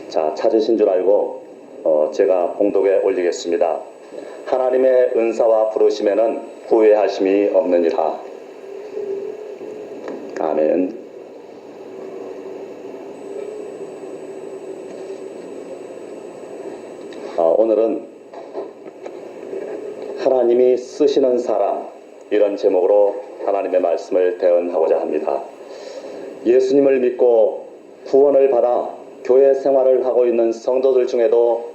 자, 찾으신 줄 알고 제가 봉독에 올리겠습니다. 하나님의 은사와 부르심에는 후회하심이 없느니라. 아멘. 오늘은 하나님이 쓰시는 사람, 이런 제목으로 하나님의 말씀을 대언하고자 합니다. 예수님을 믿고 구원을 받아 교회 생활을 하고 있는 성도들 중에도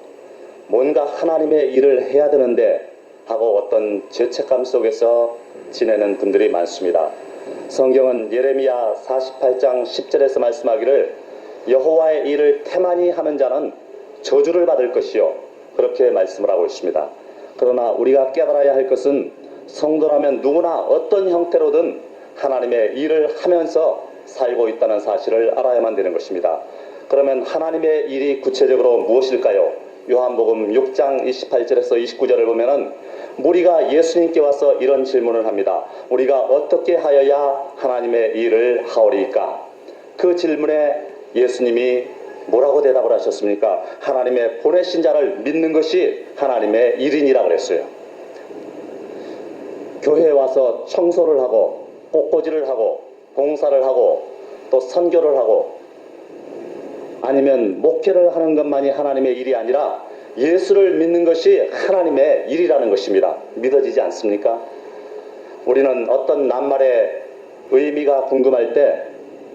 뭔가 하나님의 일을 해야 되는데 하고 어떤 죄책감 속에서 지내는 분들이 많습니다. 성경은 예레미야 48장 10절에서 말씀하기를 여호와의 일을 태만히 하는 자는 저주를 받을 것이요, 그렇게 말씀을 하고 있습니다. 그러나 우리가 깨달아야 할 것은 성도라면 누구나 어떤 형태로든 하나님의 일을 하면서 살고 있다는 사실을 알아야만 되는 것입니다. 그러면 하나님의 일이 구체적으로 무엇일까요? 요한복음 6장 28절에서 29절을 보면은 무리가 예수님께 와서 이런 질문을 합니다. 우리가 어떻게 하여야 하나님의 일을 하오리까? 그 질문에 예수님이 뭐라고 대답을 하셨습니까? 하나님의 보내신 자를 믿는 것이 하나님의 일이니라 그랬어요. 교회에 와서 청소를 하고 꽃꽂이를 하고 봉사를 하고 또 선교를 하고 아니면 목회를 하는 것만이 하나님의 일이 아니라 예수를 믿는 것이 하나님의 일이라는 것입니다. 믿어지지 않습니까? 우리는 어떤 낱말의 의미가 궁금할 때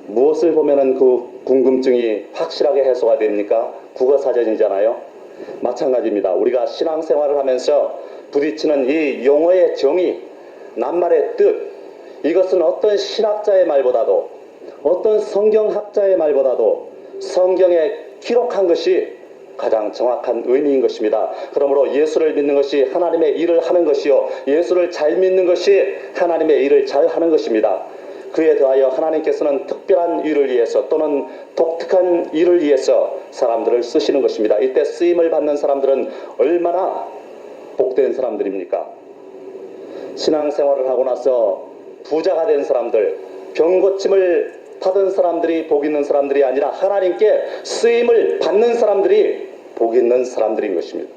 무엇을 보면은 그 궁금증이 확실하게 해소가 됩니까? 국어사전이잖아요. 마찬가지입니다. 우리가 신앙생활을 하면서 부딪히는 이 용어의 정의, 낱말의 뜻, 이것은 어떤 신학자의 말보다도 어떤 성경학자의 말보다도 성경에 기록한 것이 가장 정확한 의미인 것입니다. 그러므로 예수를 믿는 것이 하나님의 일을 하는 것이요, 예수를 잘 믿는 것이 하나님의 일을 잘 하는 것입니다. 그에 더하여 하나님께서는 특별한 일을 위해서 또는 독특한 일을 위해서 사람들을 쓰시는 것입니다. 이때 쓰임을 받는 사람들은 얼마나 복된 사람들입니까? 신앙생활을 하고 나서 부자가 된 사람들, 병고침을 받은 사람들이 복 있는 사람들이 아니라 하나님께 쓰임을 받는 사람들이 복 있는 사람들인 것입니다.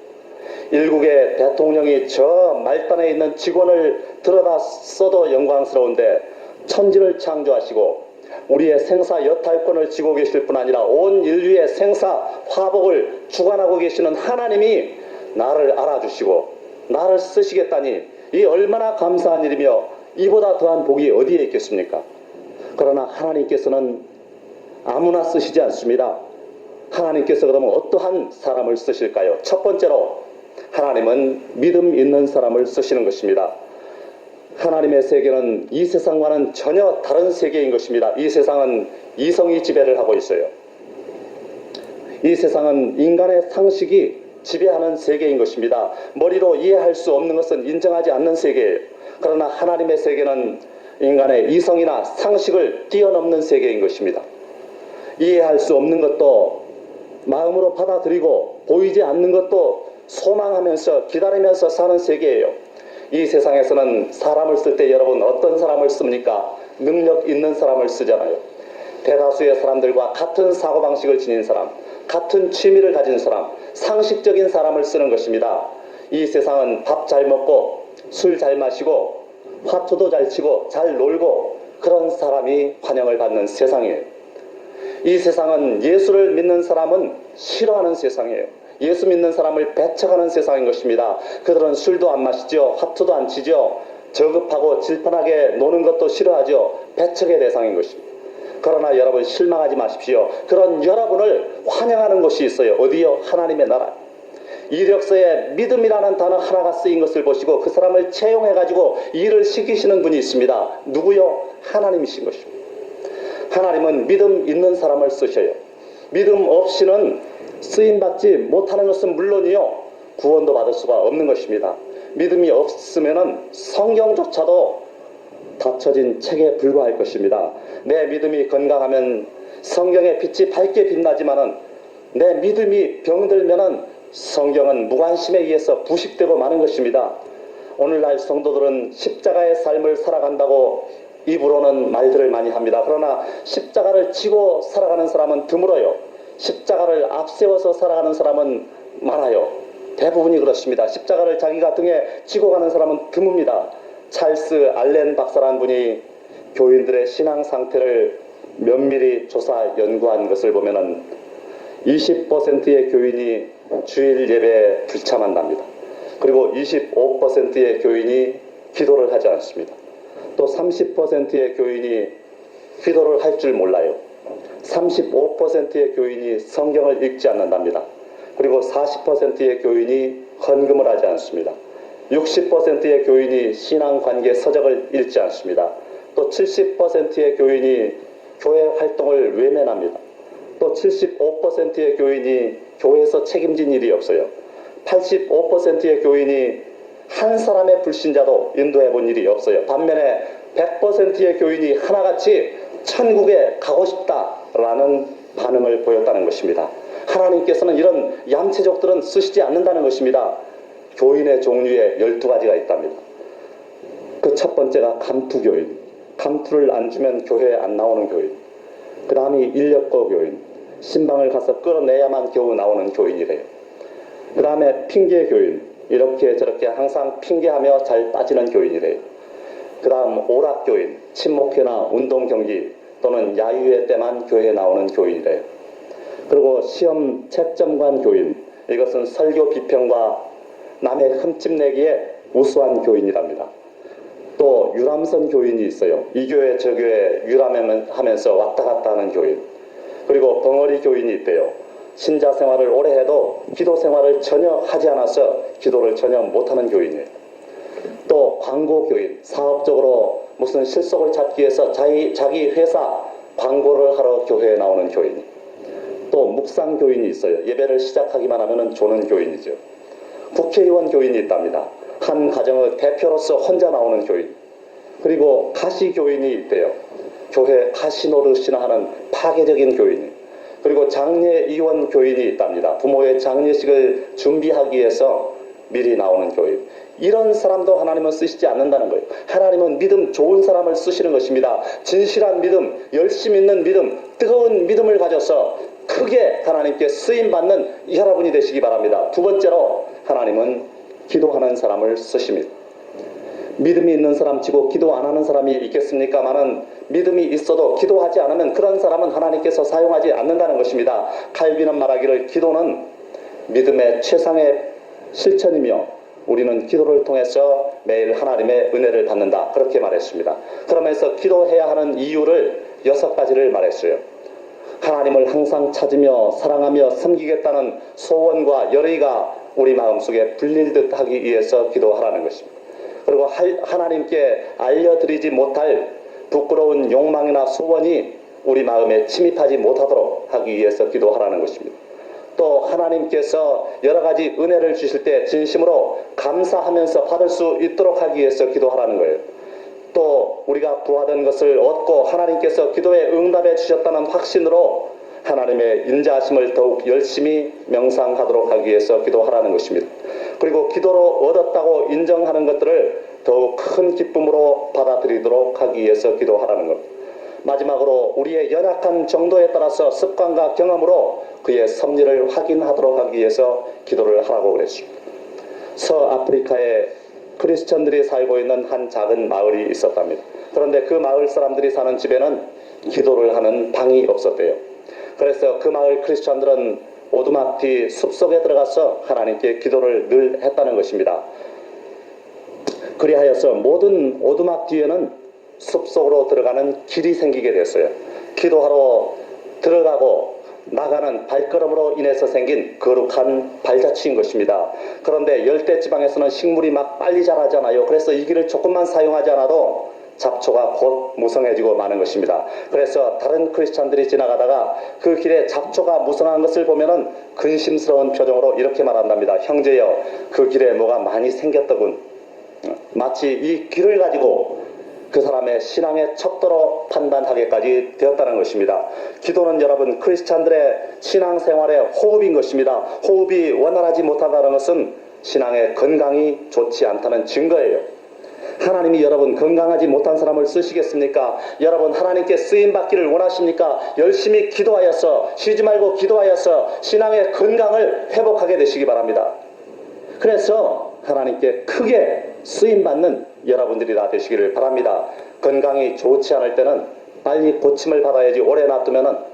일국의 대통령이 저 말단에 있는 직원을 들여다 써도 영광스러운데 천지를 창조하시고 우리의 생사 여탈권을 쥐고 계실 뿐 아니라 온 인류의 생사 화복을 주관하고 계시는 하나님이 나를 알아주시고 나를 쓰시겠다니 이 얼마나 감사한 일이며 이보다 더한 복이 어디에 있겠습니까? 그러나 하나님께서는 아무나 쓰시지 않습니다. 하나님께서 그러면 어떠한 사람을 쓰실까요? 첫 번째로 하나님은 믿음 있는 사람을 쓰시는 것입니다. 하나님의 세계는 이 세상과는 전혀 다른 세계인 것입니다. 이 세상은 이성이 지배를 하고 있어요. 이 세상은 인간의 상식이 지배하는 세계인 것입니다. 머리로 이해할 수 없는 것은 인정하지 않는 세계예요. 그러나 하나님의 세계는 인간의 이성이나 상식을 뛰어넘는 세계인 것입니다. 이해할 수 없는 것도 마음으로 받아들이고 보이지 않는 것도 소망하면서 기다리면서 사는 세계예요. 이 세상에서는 사람을 쓸 때 여러분 어떤 사람을 씁니까? 능력 있는 사람을 쓰잖아요. 대다수의 사람들과 같은 사고방식을 지닌 사람, 같은 취미를 가진 사람, 상식적인 사람을 쓰는 것입니다. 이 세상은 밥 잘 먹고 술 잘 마시고 화투도 잘 치고 잘 놀고 그런 사람이 환영을 받는 세상이에요. 이 세상은 예수를 믿는 사람은 싫어하는 세상이에요. 예수 믿는 사람을 배척하는 세상인 것입니다. 그들은 술도 안 마시죠. 화투도 안 치죠. 저급하고 질펀하게 노는 것도 싫어하죠. 배척의 대상인 것입니다. 그러나 여러분 실망하지 마십시오. 그런 여러분을 환영하는 곳이 있어요. 어디요? 하나님의 나라. 이력서에 믿음이라는 단어 하나가 쓰인 것을 보시고 그 사람을 채용해가지고 일을 시키시는 분이 있습니다. 누구요? 하나님이신 것입니다. 하나님은 믿음 있는 사람을 쓰셔요. 믿음 없이는 쓰임받지 못하는 것은 물론이요, 구원도 받을 수가 없는 것입니다. 믿음이 없으면 성경조차도 닫혀진 책에 불과할 것입니다. 내 믿음이 건강하면 성경의 빛이 밝게 빛나지만은 내 믿음이 병들면은 성경은 무관심에 의해서 부식되고 마는 것입니다. 오늘날 성도들은 십자가의 삶을 살아간다고 입으로는 말들을 많이 합니다. 그러나 십자가를 지고 살아가는 사람은 드물어요. 십자가를 앞세워서 살아가는 사람은 많아요. 대부분이 그렇습니다. 십자가를 자기가 등에 지고 가는 사람은 드뭅니다. 찰스 알렌 박사라는 분이 교인들의 신앙 상태를 면밀히 조사 연구한 것을 보면은 20%의 교인이 주일 예배에 불참한답니다. 그리고 25%의 교인이 기도를 하지 않습니다. 또 30%의 교인이 기도를 할 줄 몰라요. 35%의 교인이 성경을 읽지 않는답니다. 그리고 40%의 교인이 헌금을 하지 않습니다. 60%의 교인이 신앙관계 서적을 읽지 않습니다. 또 70%의 교인이 교회 활동을 외면합니다. 또 75%의 교인이 교회에서 책임진 일이 없어요. 85%의 교인이 한 사람의 불신자도 인도해 본 일이 없어요. 반면에 100%의 교인이 하나같이 천국에 가고 싶다라는 반응을 보였다는 것입니다. 하나님께서는 이런 얌체족들은 쓰시지 않는다는 것입니다. 교인의 종류에 12가지가 있답니다. 그 첫 번째가 감투교인. 감투를 안 주면 교회에 안 나오는 교인. 그 다음이 인력거 교인. 신방을 가서 끌어내야만 겨우 나오는 교인이래요. 그 다음에 핑계교인. 이렇게 저렇게 항상 핑계하며 잘 빠지는 교인이래요. 그 다음 오락교인. 친목회나 운동경기 또는 야유회 때만 교회에 나오는 교인이래요. 그리고 시험 채점관 교인. 이것은 설교 비평과 남의 흠집 내기에 우수한 교인이랍니다. 또 유람선 교인이 있어요. 이 교회 저 교회 유람하면서 왔다 갔다 하는 교인. 그리고 벙어리 교인이 있대요. 신자 생활을 오래 해도 기도 생활을 전혀 하지 않아서 기도를 전혀 못하는 교인이에요. 또 광고 교인. 사업적으로 무슨 실속을 찾기 위해서 자기 회사 광고를 하러 교회에 나오는 교인. 또 묵상 교인이 있어요. 예배를 시작하기만 하면 조는 교인이죠. 국회의원 교인이 있답니다. 한 가정의 대표로서 혼자 나오는 교인. 그리고 가시 교인이 있대요. 교회 가시 노릇이나 하는 파괴적인 교인. 그리고 장례의원 교인이 있답니다. 부모의 장례식을 준비하기 위해서 미리 나오는 교인. 이런 사람도 하나님은 쓰시지 않는다는 거예요. 하나님은 믿음 좋은 사람을 쓰시는 것입니다. 진실한 믿음, 열심 있는 믿음, 뜨거운 믿음을 가져서 크게 하나님께 쓰임받는 여러분이 되시기 바랍니다. 두 번째로 하나님은 기도하는 사람을 쓰십니다. 믿음이 있는 사람 치고 기도 안 하는 사람이 있겠습니까마는 믿음이 있어도 기도하지 않으면 그런 사람은 하나님께서 사용하지 않는다는 것입니다. 칼빈은 말하기를 기도는 믿음의 최상의 실천이며 우리는 기도를 통해서 매일 하나님의 은혜를 받는다. 그렇게 말했습니다. 그러면서 기도해야 하는 이유를 6가지를 말했어요. 하나님을 항상 찾으며 사랑하며 섬기겠다는 소원과 열의가 우리 마음속에 불릴 듯 하기 위해서 기도하라는 것입니다. 그리고 하나님께 알려드리지 못할 부끄러운 욕망이나 소원이 우리 마음에 침입하지 못하도록 하기 위해서 기도하라는 것입니다. 또 하나님께서 여러 가지 은혜를 주실 때 진심으로 감사하면서 받을 수 있도록 하기 위해서 기도하라는 거예요. 또 우리가 구하던 것을 얻고 하나님께서 기도에 응답해 주셨다는 확신으로 하나님의 인자하심을 더욱 열심히 명상하도록 하기 위해서 기도하라는 것입니다. 그리고 기도로 얻었다고 인정하는 것들을 더욱 큰 기쁨으로 받아들이도록 하기 위해서 기도하라는 겁니다. 마지막으로 우리의 연약한 정도에 따라서 습관과 경험으로 그의 섭리를 확인하도록 하기 위해서 기도를 하라고 그랬습니다. 서아프리카에 크리스천들이 살고 있는 한 작은 마을이 있었답니다. 그런데 그 마을 사람들이 사는 집에는 기도를 하는 방이 없었대요. 그래서 그 마을 크리스천들은 오두막 뒤 숲속에 들어가서 하나님께 기도를 늘 했다는 것입니다. 그리하여서 모든 오두막 뒤에는 숲속으로 들어가는 길이 생기게 됐어요. 기도하러 들어가고 나가는 발걸음으로 인해서 생긴 거룩한 발자취인 것입니다. 그런데 열대지방에서는 식물이 막 빨리 자라잖아요. 그래서 이 길을 조금만 사용하지 않아도 잡초가 곧 무성해지고 마는 것입니다. 그래서 다른 크리스찬들이 지나가다가 그 길에 잡초가 무성한 것을 보면은 근심스러운 표정으로 이렇게 말한답니다. 형제여, 그 길에 뭐가 많이 생겼더군. 마치 이 길을 가지고 그 사람의 신앙의 척도로 판단하기까지 되었다는 것입니다. 기도는 여러분 크리스찬들의 신앙생활의 호흡인 것입니다. 호흡이 원활하지 못하다는 것은 신앙의 건강이 좋지 않다는 증거예요. 하나님이 여러분 건강하지 못한 사람을 쓰시겠습니까? 여러분 하나님께 쓰임받기를 원하십니까? 열심히 기도하여서 쉬지 말고 기도하여서 신앙의 건강을 회복하게 되시기 바랍니다. 그래서 하나님께 크게 쓰임받는 여러분들이 다 되시기를 바랍니다. 건강이 좋지 않을 때는 빨리 고침을 받아야지 오래 놔두면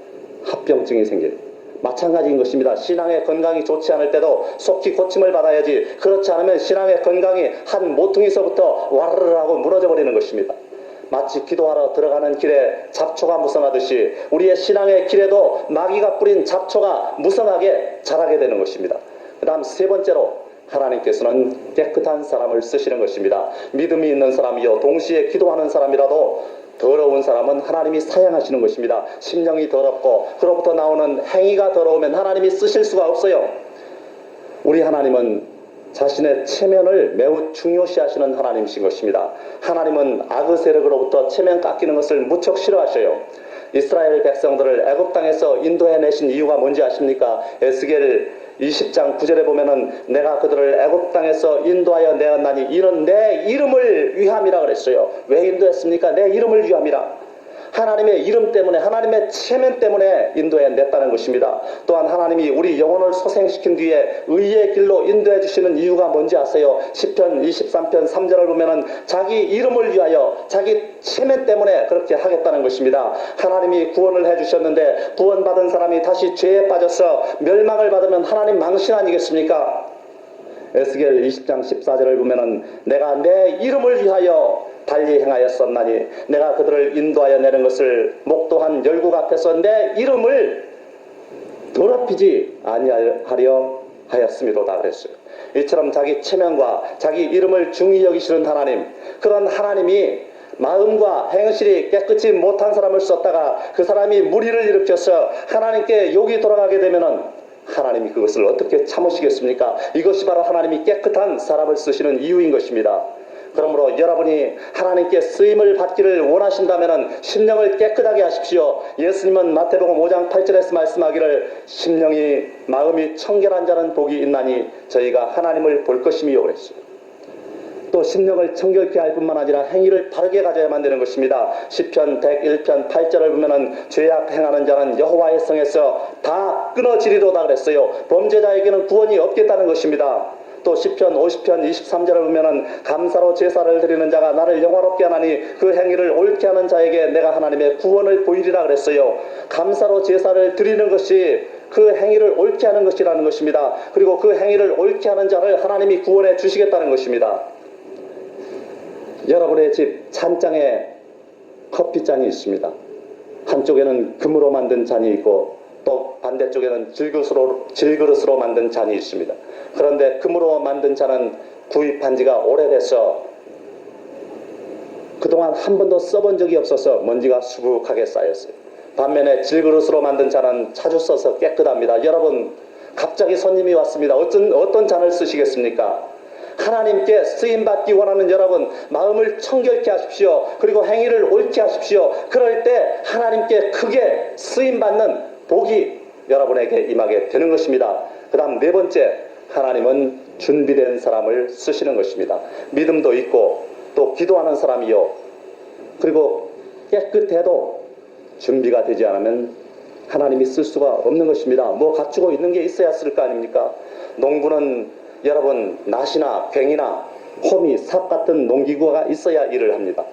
합병증이 생깁니다. 마찬가지인 것입니다. 신앙의 건강이 좋지 않을 때도 속히 고침을 받아야지, 그렇지 않으면 신앙의 건강이 한 모퉁이서부터 와르르 하고 무너져 버리는 것입니다. 마치 기도하러 들어가는 길에 잡초가 무성하듯이 우리의 신앙의 길에도 마귀가 뿌린 잡초가 무성하게 자라게 되는 것입니다. 그 다음 세 번째로 하나님께서는 깨끗한 사람을 쓰시는 것입니다. 믿음이 있는 사람이요 동시에 기도하는 사람이라도 더러운 사람은 하나님이 사양하시는 것입니다. 심령이 더럽고 그로부터 나오는 행위가 더러우면 하나님이 쓰실 수가 없어요. 우리 하나님은 자신의 체면을 매우 중요시하시는 하나님이신 것입니다. 하나님은 악의 세력으로부터 체면 깎이는 것을 무척 싫어하셔요. 이스라엘 백성들을 애굽 땅에서 인도해내신 이유가 뭔지 아십니까? 에스겔 20장 9절에 보면은 내가 그들을 애굽 땅에서 인도하여 내었나니 이는 내 이름을 위함이라 그랬어요. 왜 인도했습니까? 내 이름을 위함이라. 하나님의 이름 때문에, 하나님의 체면 때문에 인도해 냈다는 것입니다. 또한 하나님이 우리 영혼을 소생시킨 뒤에 의의 길로 인도해 주시는 이유가 뭔지 아세요? 시편 23편 3절을 보면은 자기 이름을 위하여, 자기 체면 때문에 그렇게 하겠다는 것입니다. 하나님이 구원을 해 주셨는데 구원받은 사람이 다시 죄에 빠져서 멸망을 받으면 하나님 망신 아니겠습니까? 에스겔 20장 14절을 보면은 내가 내 이름을 위하여 달리 행하였었나니 내가 그들을 인도하여 내는 것을 목도한 열국 앞에서 내 이름을 더럽히지 아니하려 하였음이로다 그랬어요. 이처럼 자기 체면과 자기 이름을 중히 여기시는 하나님, 그런 하나님이 마음과 행실이 깨끗이 못한 사람을 썼다가 그 사람이 무리를 일으켜서 하나님께 욕이 돌아가게 되면은 하나님이 그것을 어떻게 참으시겠습니까? 이것이 바로 하나님이 깨끗한 사람을 쓰시는 이유인 것입니다. 그러므로 여러분이 하나님께 쓰임을 받기를 원하신다면 심령을 깨끗하게 하십시오. 예수님은 마태복음 5장 8절에서 말씀하기를 심령이 마음이 청결한 자는 복이 있나니 저희가 하나님을 볼 것이며 그랬어요. 또 심령을 청결케 할 뿐만 아니라 행위를 바르게 가져야만 되는 것입니다. 시편 101편 8절을 보면은 죄악 행하는 자는 여호와의 성에서 다 끊어지리로다 그랬어요. 범죄자에게는 구원이 없겠다는 것입니다. 또 시편 50편 23절을 보면은 감사로 제사를 드리는 자가 나를 영화롭게 하나니 그 행위를 옳게 하는 자에게 내가 하나님의 구원을 보이리라 그랬어요. 감사로 제사를 드리는 것이 그 행위를 옳게 하는 것이라는 것입니다. 그리고 그 행위를 옳게 하는 자를 하나님이 구원해 주시겠다는 것입니다. 여러분의 집 찬장에 커피잔이 있습니다. 한쪽에는 금으로 만든 잔이 있고 또 반대쪽에는 질그릇으로 만든 잔이 있습니다. 그런데 금으로 만든 잔은 구입한 지가 오래돼서 그동안 한 번도 써본 적이 없어서 먼지가 수북하게 쌓였어요. 반면에 질그릇으로 만든 잔은 자주 써서 깨끗합니다. 여러분, 갑자기 손님이 왔습니다. 어떤 잔을 쓰시겠습니까? 하나님께 쓰임받기 원하는 여러분, 마음을 청결케 하십시오. 그리고 행위를 옳게 하십시오. 그럴 때 하나님께 크게 쓰임받는 복이 여러분에게 임하게 되는 것입니다. 그 다음 네 번째, 하나님은 준비된 사람을 쓰시는 것입니다. 믿음도 있고 또 기도하는 사람이요, 그리고 깨끗해도 준비가 되지 않으면 하나님이 쓸 수가 없는 것입니다. 뭐 갖추고 있는 게 있어야 쓸 거 아닙니까? 농부는 여러분 낫이나 괭이나 호미, 삽 같은 농기구가 있어야 일을 합니다.